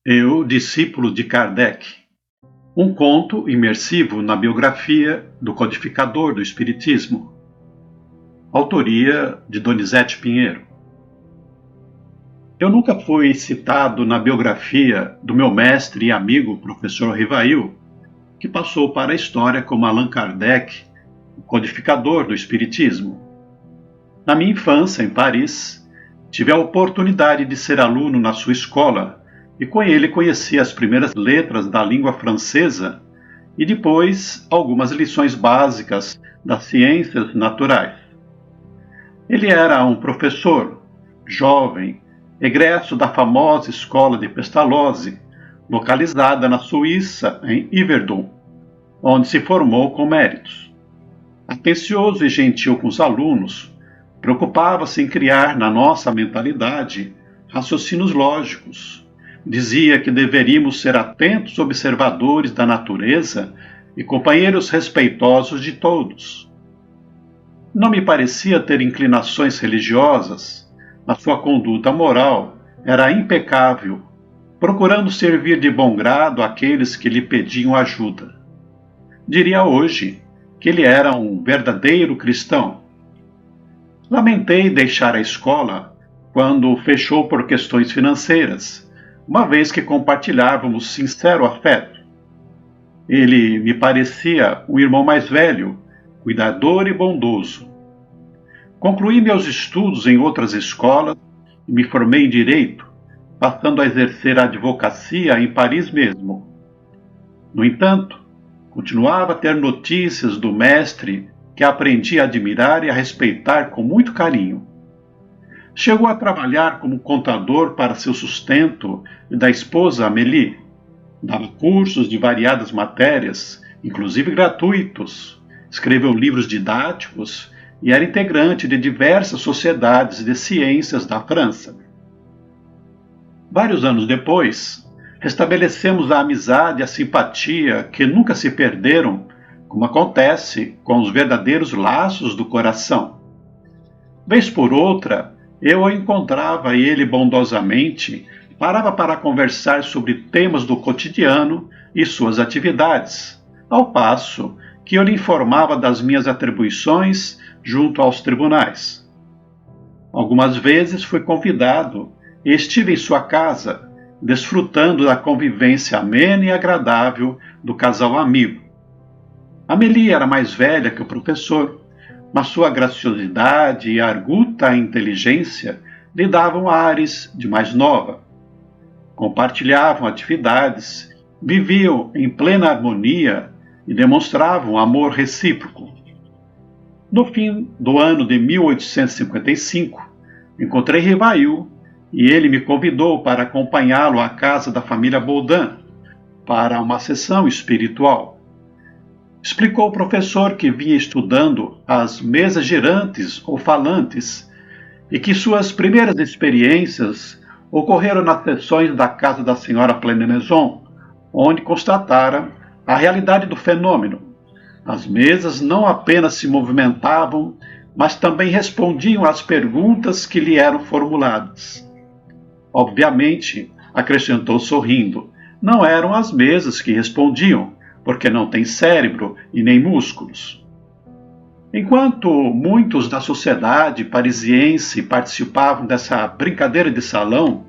Eu, discípulo de Kardec. Um conto imersivo na biografia do codificador do Espiritismo. Autoria de Donizete Pinheiro. Eu nunca fui citado na biografia do meu mestre e amigo professor Rivail, que passou para a história como Allan Kardec, o codificador do Espiritismo. Na minha infância, em Paris, tive a oportunidade de ser aluno na sua escola e com ele conheci as primeiras letras da língua francesa e depois algumas lições básicas das ciências naturais. Ele era um professor, jovem, egresso da famosa escola de Pestalozzi, localizada na Suíça, em Yverdon, onde se formou com méritos. Atencioso e gentil com os alunos, preocupava-se em criar na nossa mentalidade raciocínios lógicos. Dizia que deveríamos ser atentos observadores da natureza e companheiros respeitosos de todos. Não me parecia ter inclinações religiosas, mas sua conduta moral era impecável, procurando servir de bom grado àqueles que lhe pediam ajuda. Diria hoje que ele era um verdadeiro cristão. Lamentei deixar a escola quando fechou por questões financeiras, uma vez que compartilhávamos sincero afeto. Ele me parecia um irmão mais velho, cuidador e bondoso. Concluí meus estudos em outras escolas e me formei em Direito, passando a exercer a advocacia em Paris mesmo. No entanto, continuava a ter notícias do mestre que aprendi a admirar e a respeitar com muito carinho. Chegou a trabalhar como contador para seu sustento e da esposa Amélie. Dava cursos de variadas matérias, inclusive gratuitos. Escreveu livros didáticos e era integrante de diversas sociedades de ciências da França. Vários anos depois, restabelecemos a amizade e a simpatia que nunca se perderam, como acontece com os verdadeiros laços do coração. Vez por outra, eu o encontrava e ele bondosamente parava para conversar sobre temas do cotidiano e suas atividades, ao passo que eu lhe informava das minhas atribuições junto aos tribunais. Algumas vezes fui convidado e estive em sua casa, desfrutando da convivência amena e agradável do casal amigo. Amélie era mais velha que o professor, mas sua graciosidade e arguta inteligência lhe davam ares de mais nova. Compartilhavam atividades, viviam em plena harmonia e demonstravam amor recíproco. No fim do ano de 1855, encontrei Rivail e ele me convidou para acompanhá-lo à casa da família Baudin para uma sessão espiritual. Explicou o professor que vinha estudando as mesas girantes ou falantes e que suas primeiras experiências ocorreram nas sessões da casa da senhora Pleine-Maison, onde constatara a realidade do fenômeno. As mesas não apenas se movimentavam, mas também respondiam às perguntas que lhe eram formuladas. Obviamente, acrescentou sorrindo, não eram as mesas que respondiam, porque não têm cérebro e nem músculos. Enquanto muitos da sociedade parisiense participavam dessa brincadeira de salão,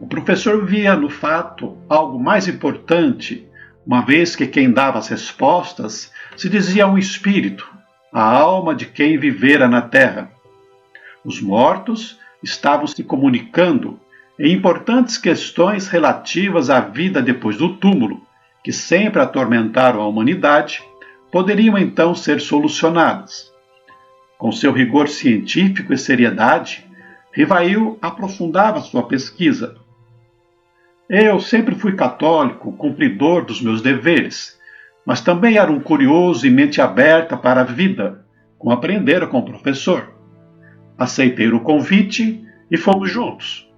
o professor via no fato algo mais importante, uma vez que quem dava as respostas se dizia um espírito, a alma de quem vivera na terra. Os mortos estavam se comunicando em importantes questões relativas à vida depois do túmulo, que sempre atormentaram a humanidade, poderiam então ser solucionadas. Com seu rigor científico e seriedade, Rivail aprofundava sua pesquisa. Eu sempre fui católico, cumpridor dos meus deveres, mas também era um curioso e mente aberta para a vida, como aprendera com o professor. Aceitei o convite e fomos juntos.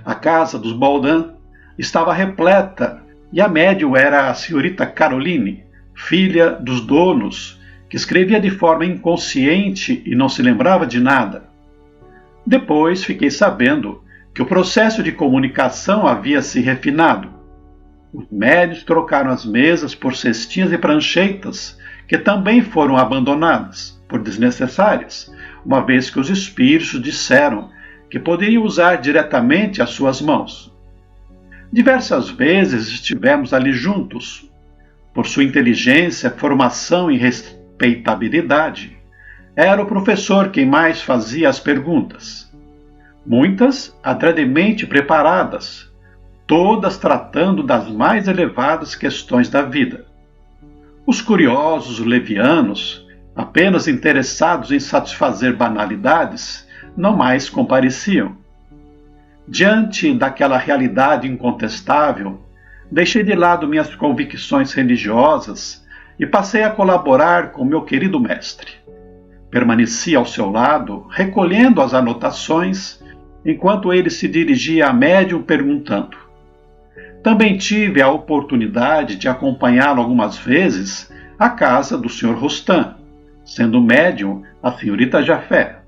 A casa dos Baudin estava repleta e a médium era a senhorita Caroline, filha dos donos, que escrevia de forma inconsciente e não se lembrava de nada. Depois fiquei sabendo que o processo de comunicação havia se refinado. Os médiuns trocaram as mesas por cestinhas e pranchetas, que também foram abandonadas, por desnecessárias, uma vez que os espíritos disseram que poderiam usar diretamente as suas mãos. Diversas vezes estivemos ali juntos. Por sua inteligência, formação e respeitabilidade, era o professor quem mais fazia as perguntas. Muitas adredemente preparadas, todas tratando das mais elevadas questões da vida. Os curiosos levianos, apenas interessados em satisfazer banalidades, não mais compareciam. Diante daquela realidade incontestável, deixei de lado minhas convicções religiosas e passei a colaborar com meu querido mestre. Permaneci ao seu lado, recolhendo as anotações, enquanto ele se dirigia à médium perguntando. Também tive a oportunidade de acompanhá-lo algumas vezes à casa do Sr. Rostam, sendo médium a senhorita Jafé.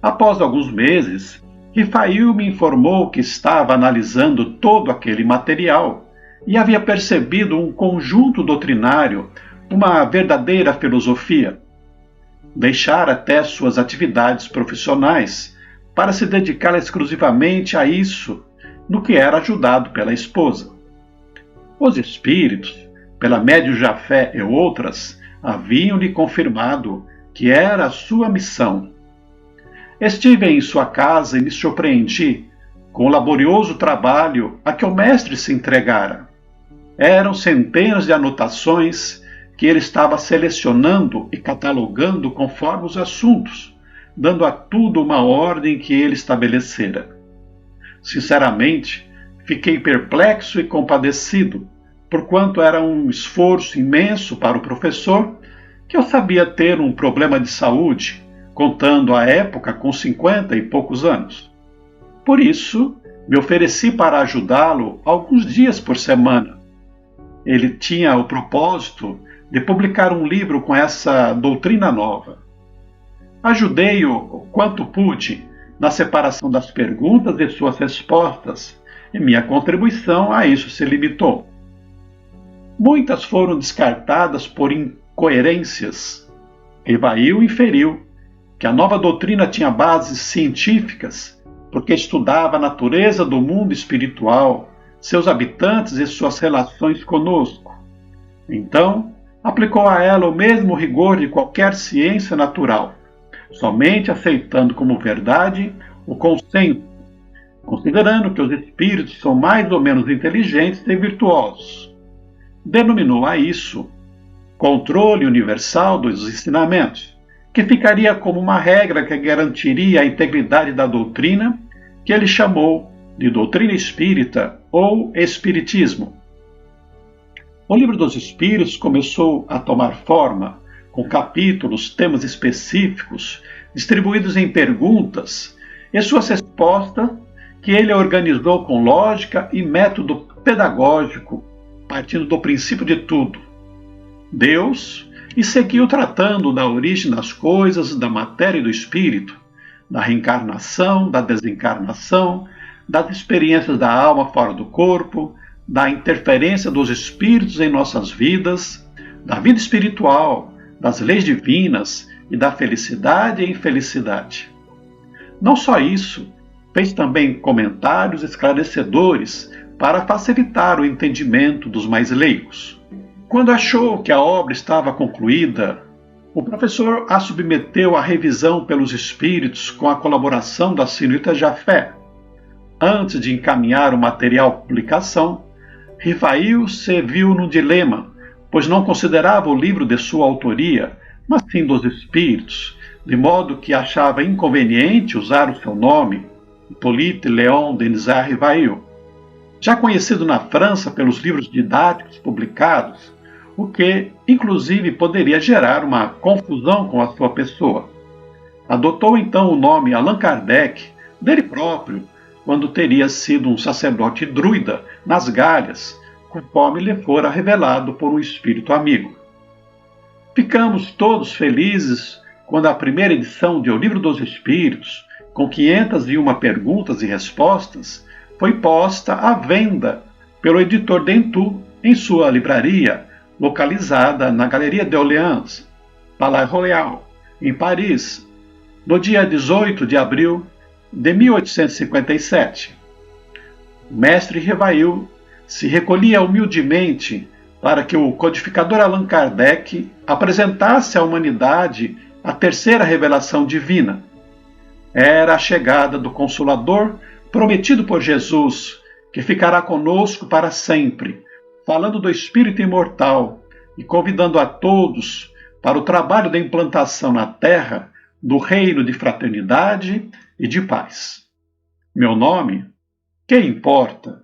Após alguns meses, Rifail me informou que estava analisando todo aquele material e havia percebido um conjunto doutrinário, uma verdadeira filosofia. Deixara até suas atividades profissionais para se dedicar exclusivamente a isso, no que era ajudado pela esposa. Os espíritos, pela médium Jafé e outras, haviam-lhe confirmado que era a sua missão. Estive em sua casa e me surpreendi com o laborioso trabalho a que o mestre se entregara. Eram centenas de anotações que ele estava selecionando e catalogando conforme os assuntos, dando a tudo uma ordem que ele estabelecera. Sinceramente, fiquei perplexo e compadecido, porquanto era um esforço imenso para o professor, que eu sabia ter um problema de saúde, contando à época com 50 e poucos anos. Por isso, me ofereci para ajudá-lo alguns dias por semana. Ele tinha o propósito de publicar um livro com essa doutrina nova. Ajudei-o o quanto pude na separação das perguntas e suas respostas, e minha contribuição a isso se limitou. Muitas foram descartadas por incoerências. Rifail inferiu que a nova doutrina tinha bases científicas, porque estudava a natureza do mundo espiritual, seus habitantes e suas relações conosco. Então, aplicou a ela o mesmo rigor de qualquer ciência natural, somente aceitando como verdade o consenso, considerando que os espíritos são mais ou menos inteligentes e virtuosos. Denominou a isso controle universal dos ensinamentos, que ficaria como uma regra que garantiria a integridade da doutrina, que ele chamou de doutrina espírita ou espiritismo. O Livro dos Espíritos começou a tomar forma, com capítulos, temas específicos, distribuídos em perguntas, e suas respostas que ele organizou com lógica e método pedagógico, partindo do princípio de tudo, Deus, e seguiu tratando da origem das coisas, da matéria e do espírito, da reencarnação, da desencarnação, das experiências da alma fora do corpo, da interferência dos espíritos em nossas vidas, da vida espiritual, das leis divinas e da felicidade e infelicidade. Não só isso, fez também comentários esclarecedores para facilitar o entendimento dos mais leigos. Quando achou que a obra estava concluída, o professor a submeteu à revisão pelos espíritos com a colaboração da senhorita Jafé. Antes de encaminhar o material à publicação, Rifail se viu num dilema, pois não considerava o livro de sua autoria, mas sim dos espíritos, de modo que achava inconveniente usar o seu nome, Hippolyte Léon Denis Rifail, já conhecido na França pelos livros didáticos publicados, o que, inclusive, poderia gerar uma confusão com a sua pessoa. Adotou então o nome Allan Kardec, dele próprio, quando teria sido um sacerdote druida nas Galhas, conforme lhe fora revelado por um espírito amigo. Ficamos todos felizes quando a primeira edição de O Livro dos Espíritos, com 501 perguntas e respostas, foi posta à venda pelo editor Dentu em sua livraria, localizada na Galeria d'Orléans, Palais Royal, em Paris, no dia 18 de abril de 1857. O mestre Rivail se recolhia humildemente para que o codificador Allan Kardec apresentasse à humanidade a terceira revelação divina. Era a chegada do Consolador prometido por Jesus, que ficará conosco para sempre, falando do Espírito imortal e convidando a todos para o trabalho da implantação na Terra do reino de fraternidade e de paz. Meu nome? Que importa?